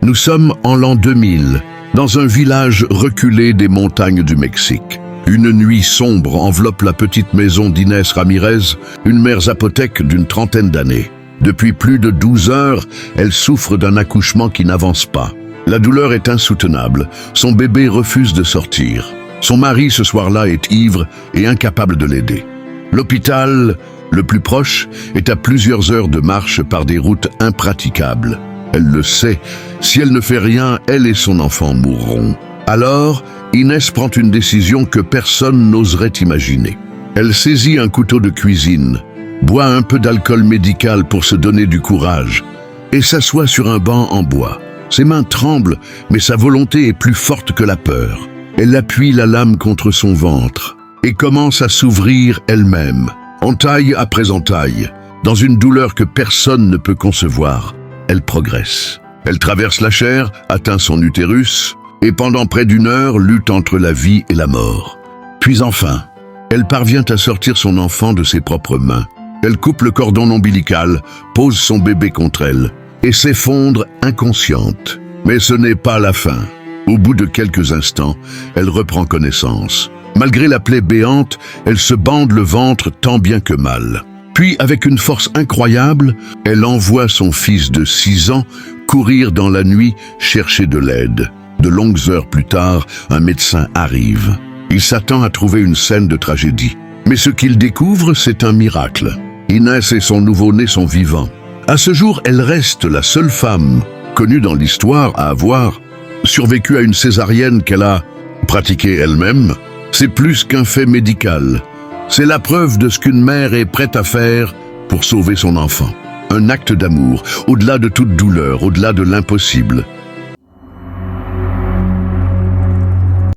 Nous sommes en l'an 2000, dans un village reculé des montagnes du Mexique. Une nuit sombre enveloppe la petite maison d'Inès Ramirez, une mère zapothèque d'une trentaine d'années. Depuis plus de 12 heures, elle souffre d'un accouchement qui n'avance pas. La douleur est insoutenable, son bébé refuse de sortir. Son mari ce soir-là est ivre et incapable de l'aider. L'hôpital, le plus proche, est à plusieurs heures de marche par des routes impraticables. Elle le sait, si elle ne fait rien, elle et son enfant mourront. Alors, Inès prend une décision que personne n'oserait imaginer. Elle saisit un couteau de cuisine, boit un peu d'alcool médical pour se donner du courage et s'assoit sur un banc en bois. Ses mains tremblent, mais sa volonté est plus forte que la peur. Elle appuie la lame contre son ventre et commence à s'ouvrir elle-même, entaille après entaille, dans une douleur que personne ne peut concevoir. Elle progresse. Elle traverse la chair, atteint son utérus, et pendant près d'une heure lutte entre la vie et la mort. Puis enfin, elle parvient à sortir son enfant de ses propres mains. Elle coupe le cordon ombilical, pose son bébé contre elle, et s'effondre inconsciente. Mais ce n'est pas la fin. Au bout de quelques instants, elle reprend connaissance. Malgré la plaie béante, elle se bande le ventre tant bien que mal. Puis, avec une force incroyable, elle envoie son fils de 6 ans courir dans la nuit chercher de l'aide. De longues heures plus tard, un médecin arrive. Il s'attend à trouver une scène de tragédie. Mais ce qu'il découvre, c'est un miracle. Inès et son nouveau-né sont vivants. À ce jour, elle reste la seule femme connue dans l'histoire à avoir survécu à une césarienne qu'elle a pratiquée elle-même. C'est plus qu'un fait médical. C'est la preuve de ce qu'une mère est prête à faire pour sauver son enfant. Un acte d'amour, au-delà de toute douleur, au-delà de l'impossible.